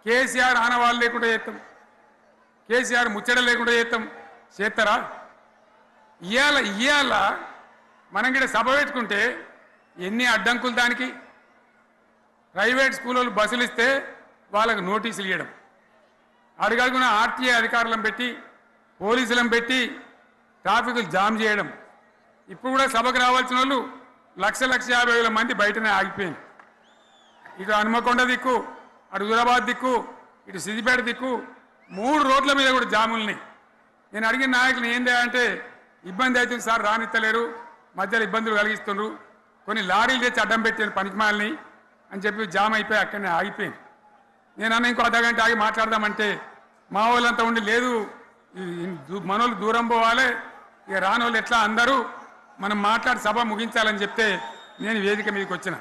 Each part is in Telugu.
కేసీఆర్ ఆనవాళ్ళు లేకుండా చేస్తాం, కేసీఆర్ ముచ్చట లేకుండా చేస్తారా? ఇవాళ మనం కూడా సభ పెట్టుకుంటే ఎన్ని అడ్డంకులు దానికి. ప్రైవేట్ స్కూల్ వాళ్ళు బస్సులు ఇస్తే వాళ్ళకు నోటీసులు ఇవ్వడం, అడుగడుగున ఆర్టీఏ అధికారులను పెట్టి పోలీసులను పెట్టి ట్రాఫిక్లు జామ్ చేయడం. ఇప్పుడు కూడా సభకు రావాల్సిన వాళ్ళు 1,50,000 మంది బయటనే ఆగిపోయింది. ఇటు హనుమకొండ దిక్కు, అటు హుజరాబాద్ దిక్కు, ఇటు సిద్దిపేట దిక్కు 3 రోడ్ల మీద కూడా జాములున్నాయి. నేను అడిగిన నాయకులు ఏందే అంటే ఇబ్బంది అవుతుంది సార్, రానిత్తలేరు, మధ్యలో ఇబ్బందులు కలిగిస్తున్నారు, కొన్ని లారీలు తెచ్చి అడ్డం పెట్టాను పనికిమాలని అని చెప్పి జామ్ అయిపోయి అక్కడనే ఆగిపోయింది. నేను అన్న ఇంకో అర్ధగంట ఆగి మాట్లాడదామంటే మా వాళ్ళంతా ఉండి లేదు మనోళ్ళు దూరం పోవాలి, ఇక రానోళ్ళు ఎట్లా అందరూ మనం మాట్లాడి సభ ముగించాలని చెప్తే నేను వేదిక మీదకి వచ్చిన.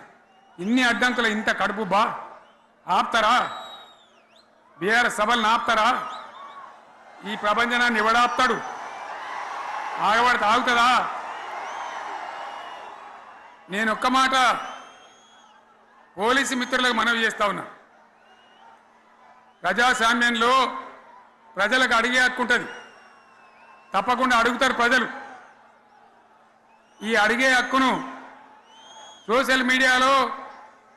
ఇన్ని అడ్డంకులు ఇంత కడుపు ఆపుతారా? బీఆర్ఎస్ సభలను ఆపుతారా? ఈ ప్రపంచనాన్ని ఎవడాపుతాడు? ఆగబడితే ఆగుతుందా? నేను ఒక్క మాట పోలీసు మిత్రులకు మనవి చేస్తా ఉన్నా. ప్రజాస్వామ్యంలో ప్రజలకు అడిగే హక్కు ఉంటుంది, తప్పకుండా అడుగుతారు ప్రజలు. ఈ అడిగే హక్కును సోషల్ మీడియాలో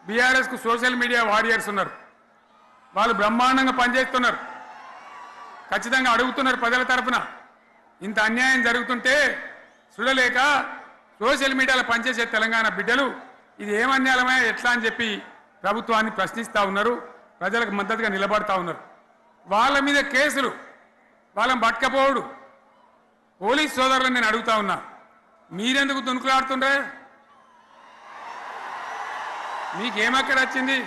బీఆర్ఎస్కు సోషల్ మీడియా వారియర్స్ ఉన్నారు, వాళ్ళు బ్రహ్మాండంగా పనిచేస్తున్నారు, ఖచ్చితంగా అడుగుతున్నారు ప్రజల తరఫున. ఇంత అన్యాయం జరుగుతుంటే చూడలేక సోషల్ మీడియాలో పనిచేసే తెలంగాణ బిడ్డలు ఇది ఏమన్యాయమే ఎట్లా అని చెప్పి ప్రభుత్వాన్ని ప్రశ్నిస్తూ ఉన్నారు, ప్రజలకు మద్దతుగా నిలబడతా ఉన్నారు. వాళ్ళ మీద కేసులు, వాళ్ళని పట్టుకపోవడు. పోలీస్ సోదరులను నేను అడుగుతా ఉన్నా, మీరెందుకు దునుకులాడుతుండ్రే? మీకేమక్కడ వచ్చింది?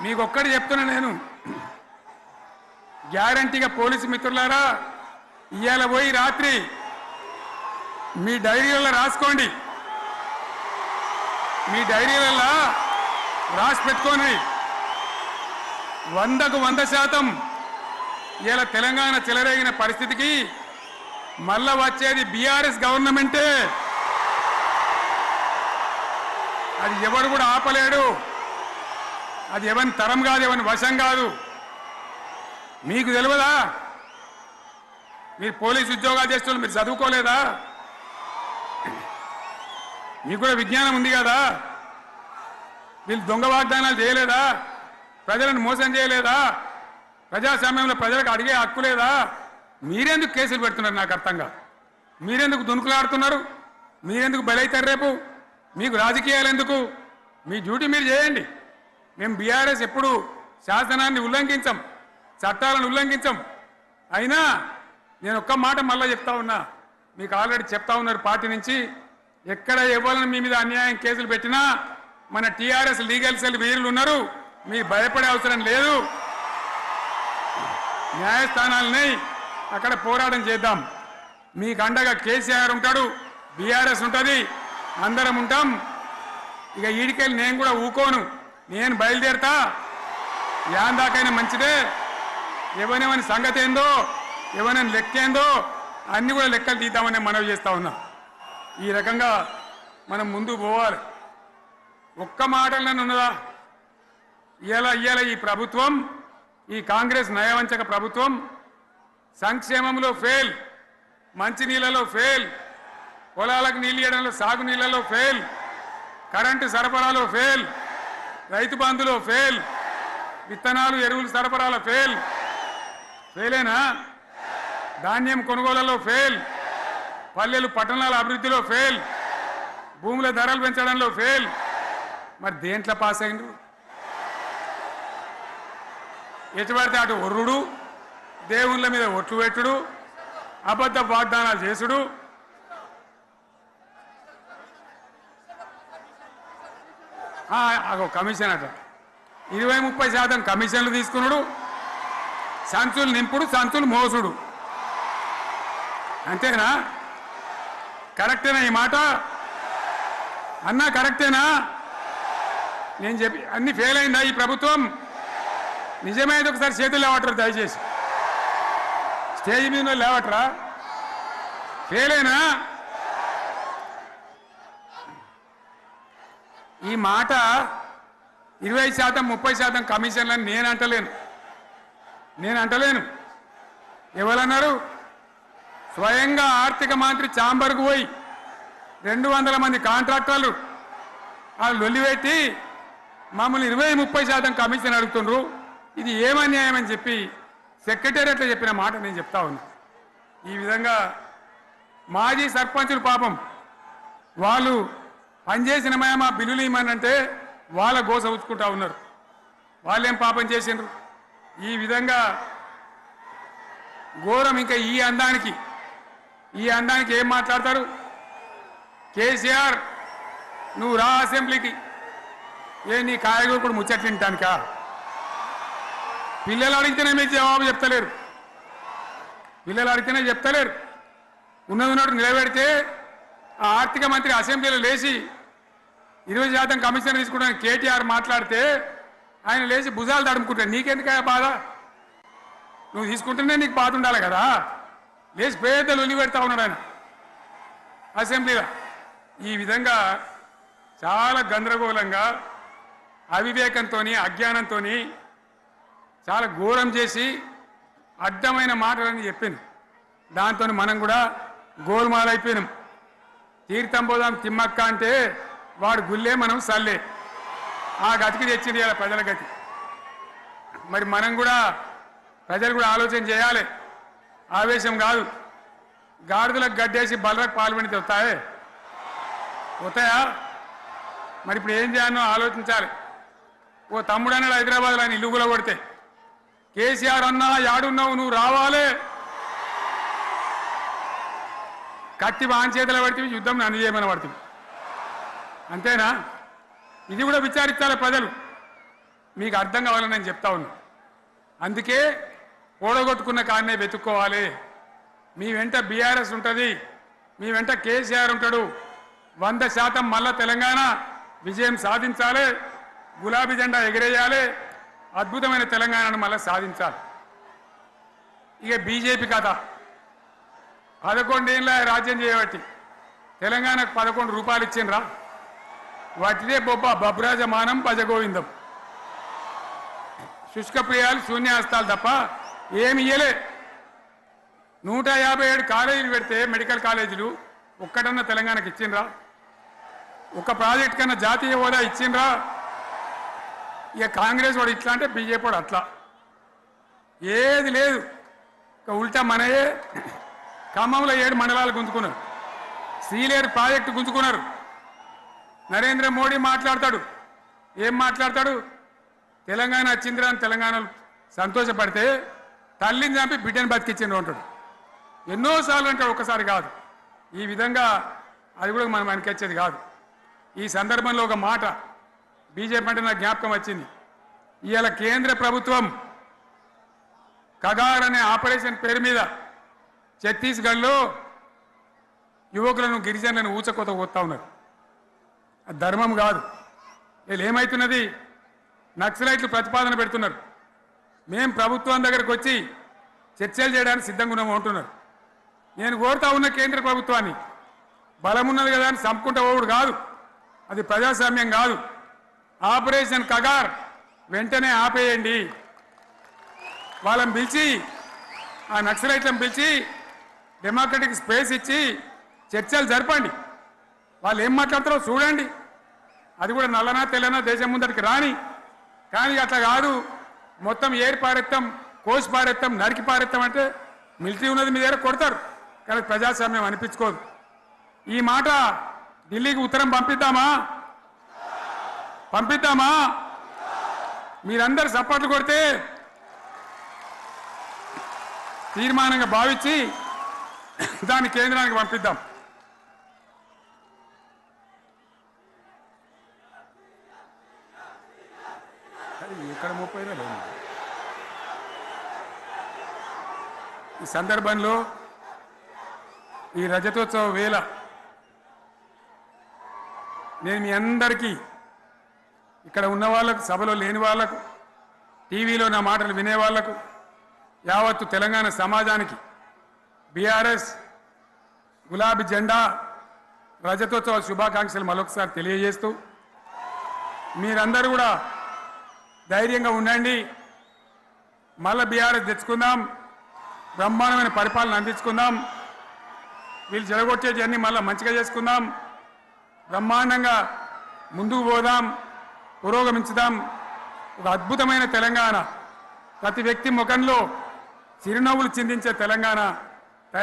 మీకొక్కటి చెప్తున్నా నేను, గ్యారంటీగా పోలీసు మిత్రులారా, ఇవాళ పోయి రాత్రి మీ డైరీలలో రాసుకోండి, మీ డైరీలలో రాసి పెట్టుకోండి. 100కు 100% ఇలా తెలంగాణ చెలరేగిన పరిస్థితికి మళ్ళా వచ్చేది బీఆర్ఎస్ గవర్నమెంటే. అది ఎవరు కూడా ఆపలేడు, అది ఎవరి తరం కాదు, ఎవరి వశం కాదు. మీకు తెలియదా? మీరు పోలీసు ఉద్యోగాలు చేస్తున్నారు, మీరు చదువుకోలేదా? మీకు కూడా విజ్ఞానం ఉంది కదా? వీళ్ళు దొంగ వాగ్దానాలు చేయలేదా? ప్రజలను మోసం చేయలేదా? ప్రజాస్వామ్యంలో ప్రజలకు అడిగే హక్కు లేదా? మీరెందుకు కేసులు పెడుతున్నారు? నాకు అర్థం కాదు. మీరెందుకు దునుకులాడుతున్నారు? మీరెందుకు బలైతారు? రేపు మీకు రాజకీయాలు ఎందుకు? మీ డ్యూటీ మీరు చేయండి. మేము బీఆర్ఎస్ ఎప్పుడు శాసనాన్ని ఉల్లంఘించాం, చట్టాలను ఉల్లంఘించాం. అయినా నేను ఒక్క మాట మళ్ళీ చెప్తా ఉన్నా, మీకు ఆల్రెడీ చెప్తా ఉన్నారు పార్టీ నుంచి, ఎక్కడ ఎవరిని మీ మీద అన్యాయం కేసులు పెట్టినా మన టీఆర్ఎస్ లీగల్ సెల్ వీరులు ఉన్నారు, మీ భయపడే అవసరం లేదు. న్యాయస్థానాలని అక్కడ పోరాటం చేద్దాం. మీకు అండగా కేసీఆర్ ఉంటాడు, బీఆర్ఎస్ ఉంటుంది, అందరం ఉంటాం. ఇక ఈడికెళ్ళి నేను కూడా ఊకోను, నేను బయలుదేరతా. యాందాకైనా మంచిదే, ఎవరెవరి సంగతి ఏందో, ఎవరైనా లెక్కేందో అన్ని కూడా లెక్కలు తీద్దామని మనవి చేస్తా ఉన్నా. ఈ రకంగా మనం ముందుకు పోవాలి. ఒక్క మాటలను ఉన్నదా? ఇవాళ ఈ ప్రభుత్వం, ఈ కాంగ్రెస్ నయవంచక ప్రభుత్వం సంక్షేమంలో ఫెయిల్, మంచినీళ్ళలో ఫెయిల్, పొలాలకు నీళ్ళు ఇవ్వడంలో, సాగునీళ్ళలో ఫెయిల్, కరెంటు సరఫరాలో ఫెయిల్, రైతు బంధులో ఫెయిల్, విత్తనాలు ఎరువులు సరఫరాలో ఫెయిలేనా? ధాన్యం కొనుగోళ్లలో ఫెయిల్, పల్లెలు పట్టణాల అభివృద్ధిలో ఫెయిల్, భూముల ధరలు పెంచడంలో ఫెయిల్. మరి దేంట్లో పాస్ అయిండు? ఎటుపడితే అటు ఒర్రుడు, దేవుళ్ళ మీద ఒట్లు పెట్టుడు, అబద్ధ వాగ్దానాలు చేసుడు. కమిషన్ అట 20-30% కమిషన్లు తీసుకున్నాడు, సంచులు నింపుడు, సంచులు మోసుడు. అంతేనా? కరెక్టేనా ఈ మాట? అన్నా కరెక్టేనా? నేను చెప్పి అన్ని ఫెయిల్ అయిందా ఈ ప్రభుత్వం? నిజమైతే ఒకసారి చేతులు లేవటరు దయచేసి, స్టేజ్ మీద లేవటరా? ఫెయిలేనా? ఈ మాట 20% 30% కమిషన్లని నేను అంటలేను. ఎవరన్నారు? స్వయంగా ఆర్థిక మంత్రి ఛాంబర్కు పోయి 200 మంది కాంట్రాక్టర్లు వాళ్ళు లొల్లిపెట్టి మమ్మల్ని 20-30% కమిషన్ అడుగుతుండ్రు, ఇది ఏమన్యాయం అని చెప్పి సెక్రటేరియట్లో చెప్పిన మాట నేను చెప్తా ఉన్నా. ఈ విధంగా మాజీ సర్పంచులు పాపం వాళ్ళు పనిచేసిన మా బిల్లులు ఇవ్వమనంటే వాళ్ళ గోస ఉంచుకుంటా ఉన్నారు. వాళ్ళేం పాపం చేసిండ్రు? ఈ విధంగా ఘోరం. ఇంకా ఈ అందానికి ఏం మాట్లాడతారు? కేసీఆర్ నువ్వు రా అసెంబ్లీకి, నీ కాయగూరు ముచ్చట్లు తింటానికా? పిల్లలు అడిగితేనే మీరు జవాబు చెప్తలేరు. ఉన్నది ఉన్నట్టు నిలబెడితే ఆ ఆర్థిక మంత్రి అసెంబ్లీలో లేచి 20% కమిషన్ తీసుకుంటాను కేటీఆర్ మాట్లాడితే ఆయన లేచి భుజాలు తడుముకుంటాడు. నీకెందుకయ్యా బాధ? నువ్వు తీసుకుంటేనే నీకు బాధ ఉండాలి కదా. లేచి పేదలు ఒలి పెడతా ఉన్నాడు ఆయన అసెంబ్లీలో. ఈ విధంగా చాలా గందరగోళంగా అవివేకంతో అజ్ఞానంతో చాలా ఘోరం చేసి అడ్డమైన మాటలని చెప్పింది. దాంతో మనం కూడా గోల్మాలైపోయినాం. తీర్థం పోదాం తిమ్మక్క అంటే వాడు గుల్లే, మనం సల్లే. ఆ గతికి తెచ్చింది ఇలా ప్రజల గతి. మరి మనం కూడా ప్రజలు కూడా ఆలోచన చేయాలి. ఆవేశం కాదు. గాడిదలకు గడ్డేసి బలరకు పాల్పడితే వస్తాయా? మరి ఇప్పుడు ఏం చేయాలో ఆలోచించాలి. ఓ తమ్ముడు అన్నాడు హైదరాబాద్లో, ఆయన ఇల్లు కూడా కొడితే, కేసీఆర్ అన్నా యాడున్నావు, నువ్వు రావాలి. కత్తి బాంచేతలు పడితే యుద్ధం నన్ను చేయమని పడుతుంది. అంతేనా? ఇది కూడా విచారించాలి ప్రజలు. మీకు అర్థం కావాలని నేను చెప్తా ఉన్నా. అందుకే ఓడగొట్టుకున్న కాడనే వెతుక్కోవాలి. మీ వెంట బీఆర్ఎస్ ఉంటుంది, మీ వెంట కేసీఆర్ ఉంటాడు. 100% మళ్ళా తెలంగాణ విజయం సాధించాలి. గులాబీ జెండా ఎగిరేయాలి. అద్భుతమైన తెలంగాణను మళ్ళీ సాధించాలి. ఇక బీజేపీ కథ 11 ఏళ్ళ రాజ్యం చేయబట్టి తెలంగాణకు 11 రూపాయలు ఇచ్చిండ్రా? వాటిదే బబ్రాజమానం భజగోవిందం. శుష్క ప్రియాలు శూన్యాస్తాలు తప్ప ఏమి ఇయ్యలే. 157 కాలేజీలు పెడితే మెడికల్ కాలేజీలు ఒక్కటన్నా తెలంగాణకు ఇచ్చిండ్రా? ఒక ప్రాజెక్ట్ కన్నా జాతీయ హోదా ఇచ్చిండ్రా? ఇక కాంగ్రెస్ వాడు ఇట్లా అంటే బీజేపీ వాడు అట్లా. ఏది లేదు. ఇక ఉల్టా మనయే ఖమ్మంలో 7 మండలాలు గుంజుకున్నారు. సీలేరు ప్రాజెక్టు గుంజుకున్నారు. నరేంద్ర మోడీ మాట్లాడతాడు. ఏం మాట్లాడతాడు? తెలంగాణ వచ్చిందిరా అని తెలంగాణలో సంతోషపడితే తల్లిని చంపి బిడ్డను బతికిచ్చిండ్రు అంటాడు. ఎన్నోసార్లు అంటాడు, ఒక్కసారి కాదు. ఈ విధంగా అది కూడా మనం అనిపించేది కాదు. ఈ సందర్భంలో ఒక మాట బీజేపీ అంటే నాకు జ్ఞాపకం వచ్చింది. ఇవాళ కేంద్ర ప్రభుత్వం కగార్ అనే ఆపరేషన్ పేరు మీద ఛత్తీస్గఢ్లో యువకులను గిరిజనులను ఊచకోత పోతా ఉన్నారు. అది ధర్మం కాదు. వీళ్ళు ఏమవుతున్నది? నక్సలైట్లు ప్రతిపాదన పెడుతున్నారు. మేము ప్రభుత్వం దగ్గరకు వచ్చి చర్చలు చేయడానికి సిద్ధంగా ఉన్నాము అంటున్నారు. నేను కోరుతా ఉన్న కేంద్ర ప్రభుత్వాన్ని, బలం ఉన్నది కదా అని చంపుకుంటా పోవుడు కాదు. అది ప్రజాస్వామ్యం కాదు. ఆపరేషన్ కగార్ వెంటనే ఆపేయండి. వాళ్ళని పిలిచి, ఆ నక్సలైట్లను పిలిచి డెమోక్రటిక్ స్పేస్ ఇచ్చి చర్చలు జరపండి. వాళ్ళు ఏం మాట్లాడతారో చూడండి. అది కూడా నల్లనా తెల్లనా దేశం ముందరికి రాని. కానీ అట్లా కాదు, మొత్తం ఏరి పారెత్తాం, కోసి పారెత్తాం, నరికి పారెత్తాం అంటే మిలిటరీ ఉన్నది మీ దగ్గర కొడతారు. కానీ ప్రజాస్వామ్యం అనిపించుకోదు. ఈ మాట ఢిల్లీకి ఉత్తరం పంపిద్దామా? మీరందరూ సపోర్ట్లు కొడితే తీర్మానంగా భావించి దాన్ని కేంద్రానికి పంపిద్దాం. ఇక్కడ 30 ఈ సందర్భంలో ఈ రజతోత్సవ వేళ నేను మీ అందరికీ, ఇక్కడ ఉన్న వాళ్ళకు, సభలో లేని వాళ్లకు, టీవీలో నా మాటలు వినే వాళ్లకు, యావత్తు తెలంగాణ సమాజానికి బీఆర్ఎస్ గులాబీ జెండా రజతోత్సవ శుభాకాంక్షలు మరొకసారి తెలియజేస్తూ, మీరందరూ కూడా ధైర్యంగా ఉండండి. మళ్ళా బీఆర్ఎస్ తెచ్చుకుందాం, బ్రహ్మాండమైన పరిపాలన అందించుకుందాం. వీళ్ళు జరగొచ్చే జర్నీ మళ్ళీ మంచిగా చేసుకుందాం, బ్రహ్మాండంగా ముందుకు పోదాం, పురోగమించుదాం. ఒక అద్భుతమైన తెలంగాణ, ప్రతి వ్యక్తి ముఖంలో చిరునవ్వులు చిందించే తెలంగాణ